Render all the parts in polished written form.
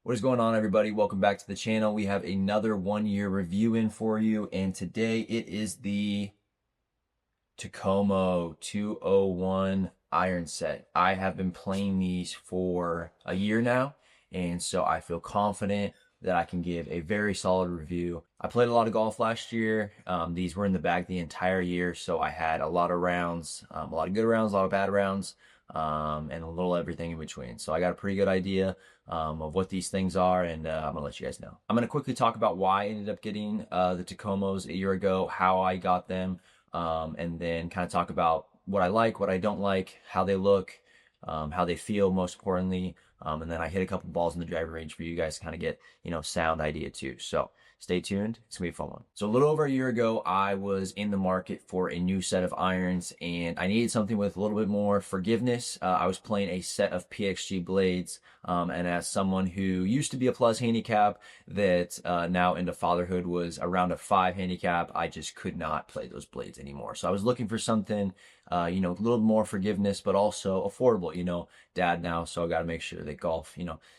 What is going on, everybody? Welcome back to the channel. We have another 1 year review in for you, and today it is the Takomo 201 iron set. I have been playing these for a year now, and so I feel confident that I can give a very solid review. I played a lot of golf last year. These were in the bag the entire year, so I had a lot of rounds, a lot of good rounds, a lot of bad rounds, and a little everything in between. So I got a pretty good idea of what these things are, and I'm gonna let you guys know. I'm gonna quickly talk about why I ended up getting the Takomos a year ago, how I got them, and then kind of talk about what I like, what I don't like, how they look, how they feel, most importantly. And then I hit a couple balls in the driving range for you guys to kind of get, sound idea too. So stay tuned. It's gonna be a fun one. So a little over a year ago, I was in the market for a new set of irons, and I needed something with a little bit more forgiveness. I was playing a set of PXG blades, and as someone who used to be a plus handicap that now into fatherhood was around a 5 handicap, I just could not play those blades anymore. So I was looking for something, a little more forgiveness, but also affordable. Dad now, so I got to make sure that golf,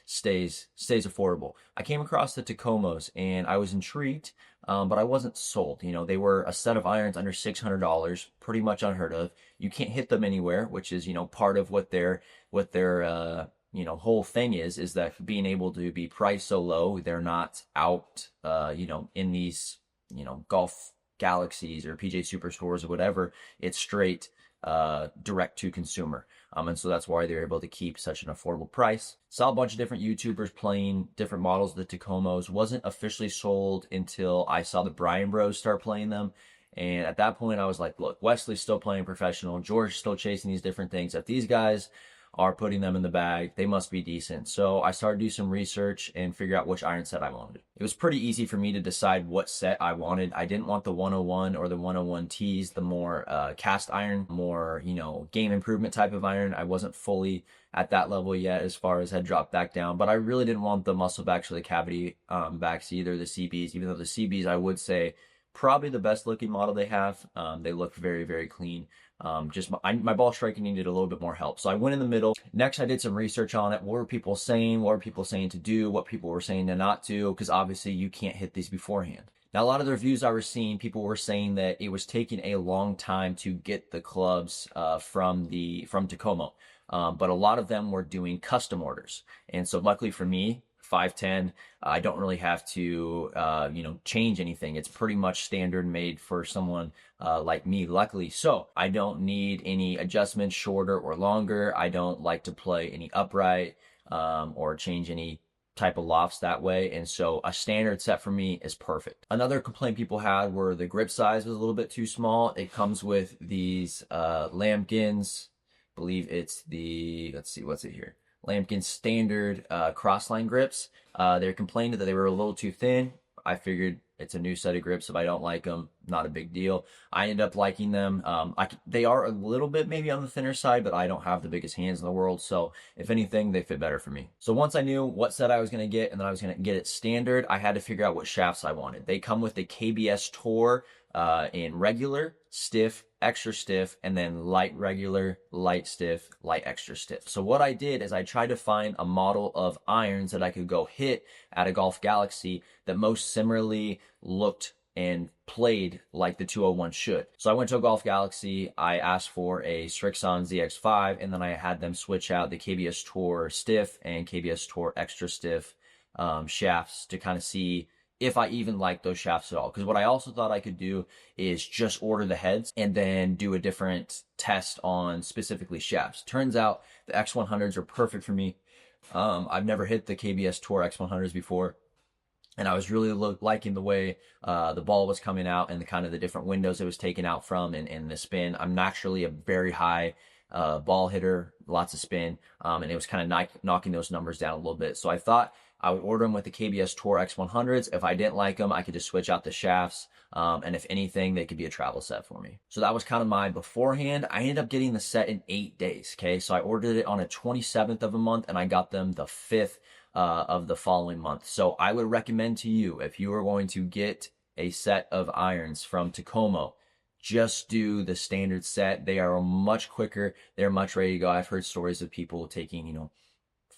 stays affordable. I came across the Takomos and I was intrigued, but I wasn't sold. They were a set of irons under $600, pretty much unheard of. You can't hit them anywhere, which is, part of what their whole thing is that being able to be priced so low, they're not out, in these, golf galaxies or PJ Superstores or whatever. It's straight direct to consumer. And so that's why they're able to keep such an affordable price. Saw a bunch of different YouTubers playing different models of the Takomos. Wasn't officially sold until I saw the Bryan Bros start playing them. And at that point I was like, look, Wesley's still playing professional. George's still chasing these different things. If these guys are putting them in the bag, they must be decent. So I started to do some research and figure out which iron set I wanted. It was pretty easy for me to decide what set I wanted. I didn't want the 101 or the 101Ts, the more cast iron, more, game improvement type of iron. I wasn't fully at that level yet as far as had dropped back down, but I really didn't want the muscle backs or the cavity backs either, the CBs, even though the CBs, I would say, probably the best looking model they have. They look very, very clean. Just my ball striking needed a little bit more help. So I went in the middle. Next, I did some research on it. What were people saying? What were people saying to do? What people were saying to not do? Because obviously you can't hit these beforehand. Now, a lot of the reviews I was seeing, people were saying that it was taking a long time to get the clubs from Takomo. But a lot of them were doing custom orders. And so luckily for me, 5'10", I don't really have to, change anything. It's pretty much standard made for someone like me, luckily. So I don't need any adjustments shorter or longer. I don't like to play any upright or change any type of lofts that way. And so a standard set for me is perfect. Another complaint people had were the grip size was a little bit too small. It comes with these lambkins. I believe it's the, let's see, what's it here? Lambkin standard crossline grips. They complained that they were a little too thin. I figured it's a new set of grips. If I don't like them, not a big deal. I end up liking them. They are a little bit maybe on the thinner side, but I don't have the biggest hands in the world. So if anything, they fit better for me. So once I knew what set I was going to get and then I was going to get it standard, I had to figure out what shafts I wanted. They come with a KBS Tour in regular, stiff, extra stiff, and then light regular, light stiff, light extra stiff. So what I did is I tried to find a model of irons that I could go hit at a Golf Galaxy that most similarly looked and played like the 201 should. So I went to a Golf Galaxy, I asked for a Strixon ZX5, and then I had them switch out the KBS Tour stiff and KBS Tour extra stiff shafts to kind of see if I even like those shafts at all. Because what I also thought I could do is just order the heads and then do a different test on specifically shafts. Turns out the X100s are perfect for me. I've never hit the KBS Tour X100s before, and I was really liking the way the ball was coming out and the kind of the different windows it was taken out from and the spin. I'm naturally a very high ball hitter, lots of spin, and it was kind of knocking those numbers down a little bit. So I thought I would order them with the KBS Tour X100s. If I didn't like them, I could just switch out the shafts. And if anything, they could be a travel set for me. So that was kind of my beforehand. I ended up getting the set in 8 days. Okay. So I ordered it on a 27th of a month and I got them the 5th of the following month. So I would recommend to you, if you are going to get a set of irons from Takomo, just do the standard set. They are much quicker. They're much ready to go. I've heard stories of people taking,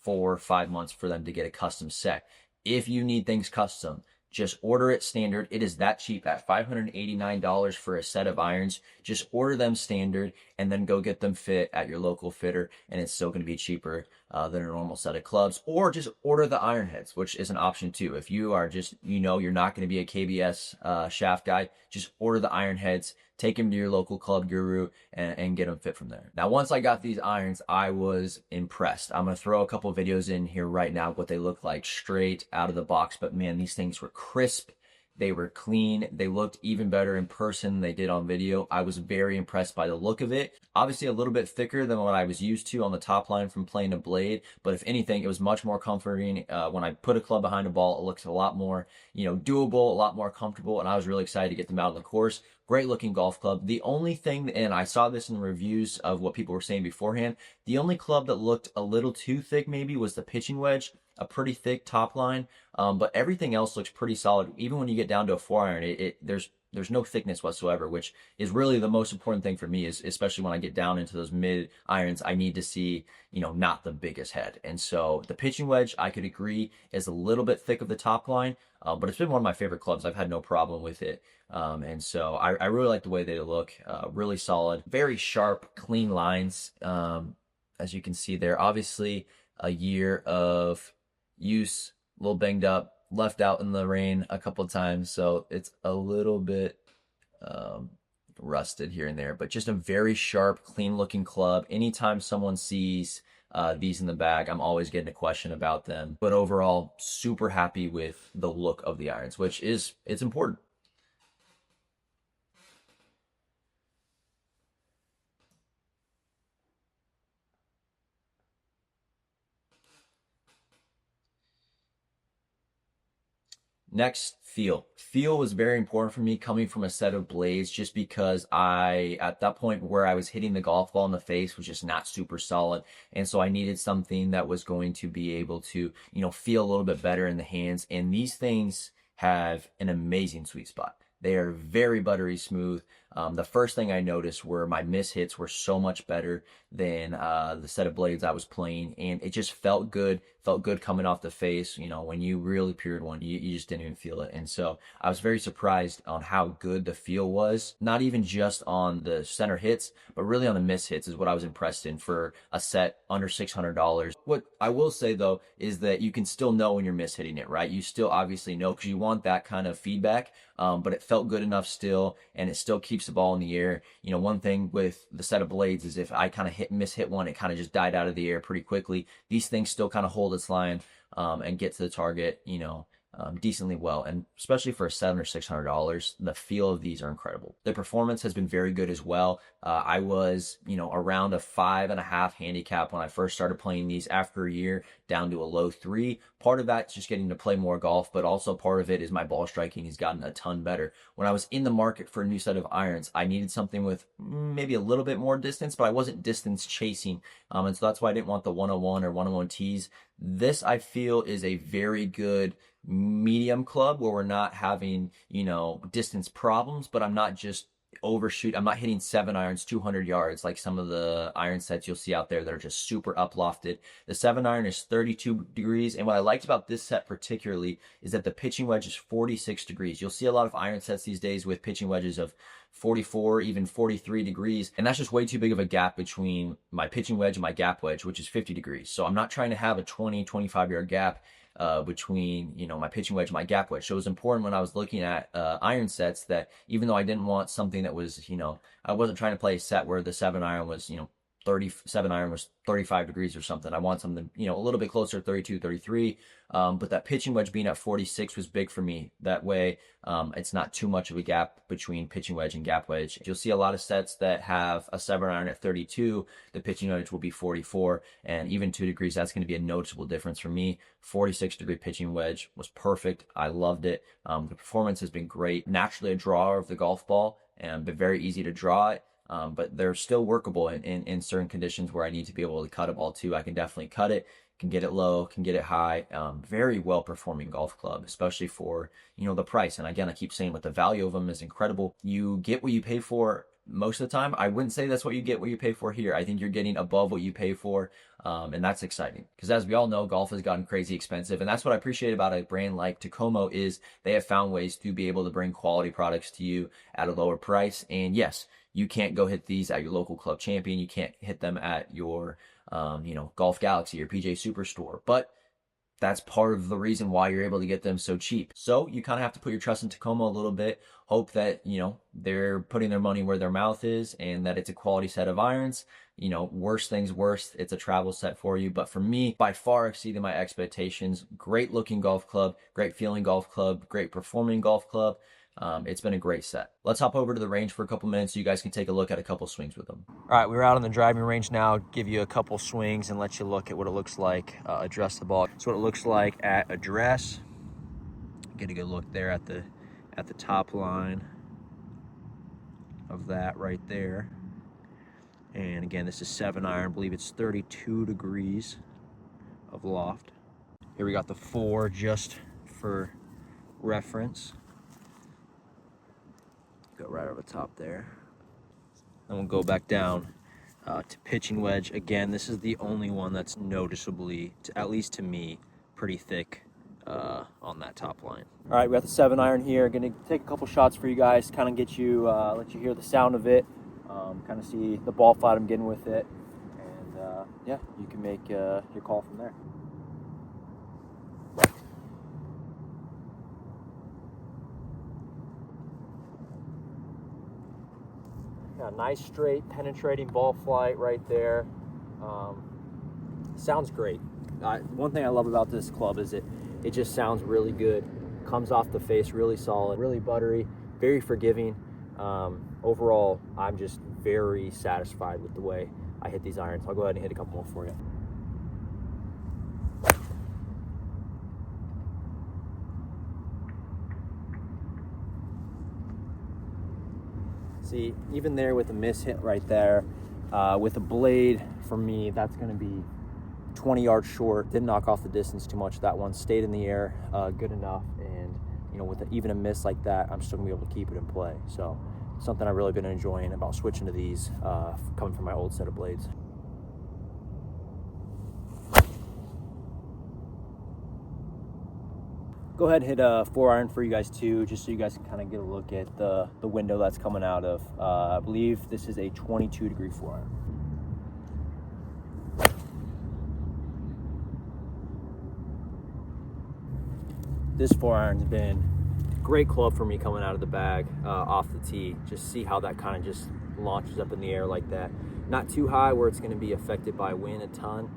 4 or 5 months for them to get a custom set. If you need things custom, just order it standard. It is that cheap at $589 for a set of irons. Just order them standard and then go get them fit at your local fitter, and it's still going to be cheaper than a normal set of clubs. Or just order the iron heads, which is an option too. If you are just, you're not going to be a KBS shaft guy, just order the iron heads, take them to your local club guru, and get them fit from there. Now, once I got these irons, I was impressed. I'm going to throw a couple videos in here right now, what they look like straight out of the box. But man, these things were crisp. They were clean. They looked even better in person than they did on video. I was very impressed by the look of it. Obviously a little bit thicker than what I was used to on the top line from playing a blade, but if anything, it was much more comforting. When I put a club behind a ball, it looks a lot more, doable, a lot more comfortable, and I was really excited to get them out on the course. Great looking golf club. The only thing, and I saw this in reviews of what people were saying beforehand, the only club that looked a little too thick maybe was the pitching wedge, a pretty thick top line. But everything else looks pretty solid. Even when you get down to a 4-iron, there's no thickness whatsoever, which is really the most important thing for me, is especially when I get down into those mid irons, I need to see, not the biggest head. And so the pitching wedge, I could agree, is a little bit thick of the top line, but it's been one of my favorite clubs. I've had no problem with it. And so I really like the way they look, really solid, very sharp, clean lines. As you can see there, obviously a year of use, a little banged up, left out in the rain a couple of times, so it's a little bit rusted here and there, but just a very sharp, clean looking club. Anytime someone sees these in the bag, I'm always getting a question about them. But overall, super happy with the look of the irons, which it's important. Next, feel. Feel was very important for me coming from a set of blades, just because at that point where I was hitting the golf ball in the face was just not super solid. And so I needed something that was going to be able to, feel a little bit better in the hands. And these things have an amazing sweet spot. They are very buttery smooth. The first thing I noticed were my miss hits were so much better than the set of blades I was playing, and it just felt good coming off the face. When you really peered one, you just didn't even feel it. And so I was very surprised on how good the feel was, not even just on the center hits, but really on the miss hits is what I was impressed in for a set under $600. What I will say though is that you can still know when you're miss hitting it, right? You still obviously know, because you want that kind of feedback, but it felt good enough still, and it still keeps the ball in the air. One thing with the set of blades is if I kind of miss hit one, it kind of just died out of the air pretty quickly. These things still kind of hold its line and get to the target, decently well. And especially for $700 or $600, the feel of these are incredible. The performance has been very good as well. I was, around a 5.5 handicap when I first started playing these. After a year, down to a low 3. Part of that's just getting to play more golf, but also part of it is my ball striking has gotten a ton better. When I was in the market for a new set of irons, I needed something with maybe a little bit more distance, but I wasn't distance chasing. And so that's why I didn't want the 101 or 101 tees. This, I feel, is a very good medium club where we're not having, distance problems, but I'm not just overshoot. I'm not hitting 7-irons 200 yards like some of the iron sets you'll see out there that are just super uplofted. The 7-iron is 32 degrees, and what I liked about this set particularly is that the pitching wedge is 46 degrees. You'll see a lot of iron sets these days with pitching wedges of 44, even 43 degrees, and that's just way too big of a gap between my pitching wedge and my gap wedge, which is 50 degrees. So I'm not trying to have a 25 yard gap between my pitching wedge and my gap wedge. So it was important when I was looking at iron sets that even though I didn't want something that was, I wasn't trying to play a set where the 7-iron was 37-iron was 35 degrees or something. I want something a little bit closer, 32, 33. But that pitching wedge being at 46 was big for me. That way it's not too much of a gap between pitching wedge and gap wedge. You'll see a lot of sets that have a 7-iron at 32. The pitching wedge will be 44, and even 2 degrees, that's going to be a noticeable difference for me. 46-degree pitching wedge was perfect. I loved it. The performance has been great. Naturally a drawer of the golf ball, and been very easy to draw it. But they're still workable in certain conditions where I need to be able to cut a ball too. I can definitely cut it, can get it low, can get it high. Very well performing golf club, especially for, the price. And again, I keep saying, but the value of them is incredible. You get what you pay for most of the time, I wouldn't say that's what you get, what you pay for here. I think you're getting above what you pay for. And that's exciting because as we all know, golf has gotten crazy expensive. And that's what I appreciate about a brand like Takomo is they have found ways to be able to bring quality products to you at a lower price. And yes, you can't go hit these at your local club champion. You can't hit them at your, Golf Galaxy or PJ Superstore. But that's part of the reason why you're able to get them so cheap. So you kind of have to put your trust in Takomo a little bit, hope that, they're putting their money where their mouth is and that it's a quality set of irons. Worst things worst, it's a travel set for you. But for me, by far exceeded my expectations. Great looking golf club, great feeling golf club, great performing golf club. It's been a great set. Let's hop over to the range for a couple minutes so you guys can take a look at a couple swings with them. All right, we're out on the driving range now. Give you a couple swings and let you look at what it looks like, address the ball. That's what it looks like at address. Get a good look there at the top line of that right there. And again, this is 7-iron. I believe it's 32 degrees of loft. Here we got the 4 just for reference. Go right over the top there. Then we'll go back down to pitching wedge. Again, this is the only one that's noticeably, at least to me, pretty thick on that top line. All right, we got the 7-iron here. Gonna take a couple shots for you guys, kind of get you, let you hear the sound of it, kind of see the ball flight I'm getting with it, and yeah, you can make your call from there. Yeah, nice straight penetrating ball flight right there. Sounds great. One thing I love about this club is it just sounds really good. Comes off the face really solid, really buttery, very forgiving. Overall, I'm just very satisfied with the way I hit these irons. I'll go ahead and hit a couple more for you. See, even there with a miss hit right there, with a blade, for me, that's going to be 20 yards short. Didn't knock off the distance too much. That one stayed in the air good enough. And, with even a miss like that, I'm still going to be able to keep it in play. So something I've really been enjoying about switching to these coming from my old set of blades. Go ahead and hit a 4-iron for you guys too, just so you guys can kind of get a look at the window that's coming out of. I believe this is a 22-degree 4-iron. This 4-iron's been a great club for me coming out of the bag, off the tee. Just see how that kind of just launches up in the air like that. Not too high where it's going to be affected by wind a ton,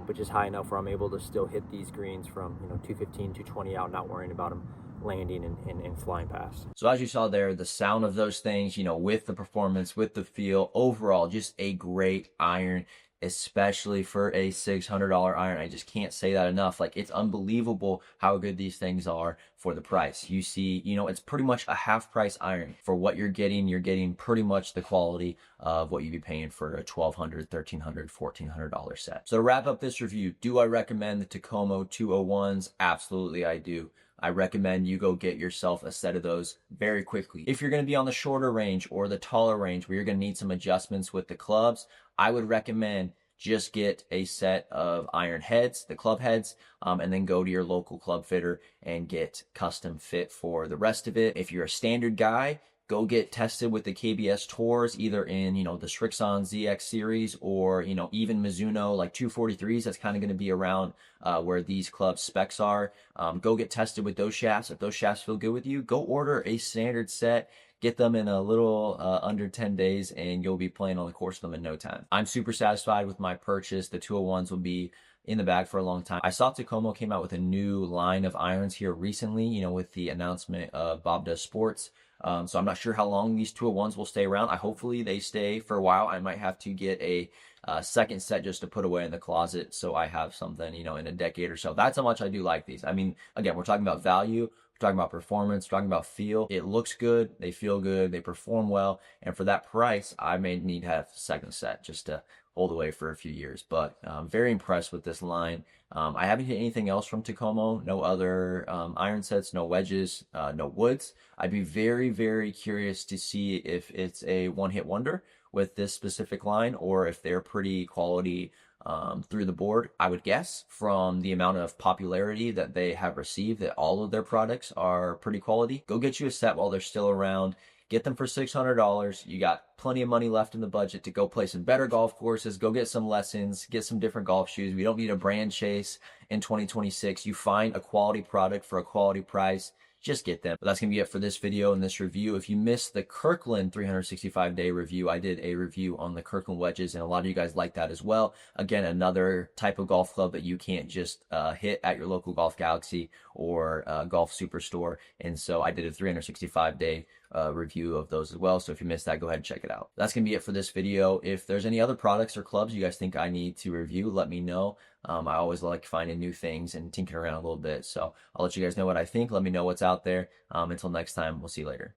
but just high enough where I'm able to still hit these greens from 215, 220 out, not worrying about them landing and flying past. So as you saw there, the sound of those things, with the performance, with the feel, overall, just a great iron, especially for a $600 iron. I just can't say that enough. Like, it's unbelievable how good these things are for the price. You see, it's pretty much a half price iron for what you're getting. You're getting pretty much the quality of what you'd be paying for a $1,200, $1,300, $1,400 set. So to wrap up this review, do I recommend the Takomo 201s? Absolutely, I do. I recommend you go get yourself a set of those very quickly. If you're going to be on the shorter range or the taller range where you're going to need some adjustments with the clubs, I would recommend just get a set of iron heads, the club heads, and then go to your local club fitter and get custom fit for the rest of it. If you're a standard guy, go get tested with the KBS Tours, either in, the Srixon ZX series or, even Mizuno like 243s. That's kind of going to be around where these club specs are. Go get tested with those shafts. If those shafts feel good with you, go order a standard set. Get them in a little under 10 days and you'll be playing on the course of them in no time. I'm super satisfied with my purchase. The 201s will be in the bag for a long time. I saw Takomo came out with a new line of irons here recently, with the announcement of Bob Does Sports. So I'm not sure how long these 201s will stay around. Hopefully they stay for a while. I might have to get a second set just to put away in the closet so I have something, in a decade or so. That's how much I do like these. I mean, again, we're talking about value. We're talking about performance, talking about feel. It looks good, they feel good, they perform well, and for that price, I may need to have a second set just to hold away for a few years. But I'm very impressed with this line. I haven't hit anything else from Takomo, no other iron sets, no wedges, no woods. I'd be very, very curious to see if it's a one-hit wonder with this specific line or if they're pretty quality through the board. I would guess from the amount of popularity that they have received that all of their products are pretty quality. Go get you a set while they're still around. Get them for $600. You got plenty of money left in the budget to go play some better golf courses, go get some lessons, get some different golf shoes. We don't need a brand chase in 2026. You find a quality product for a quality price, just get them. But that's going to be it for this video and this review. If you missed the Kirkland 365-day review, I did a review on the Kirkland wedges, and a lot of you guys like that as well. Again, another type of golf club that you can't just hit at your local Golf Galaxy or Golf Superstore. And so I did a 365-day review of those as well. So if you missed that, go ahead and check it out. That's going to be it for this video. If there's any other products or clubs you guys think I need to review, let me know. I always like finding new things and tinkering around a little bit. So I'll let you guys know what I think. Let me know what's out there. Until next time, we'll see you later.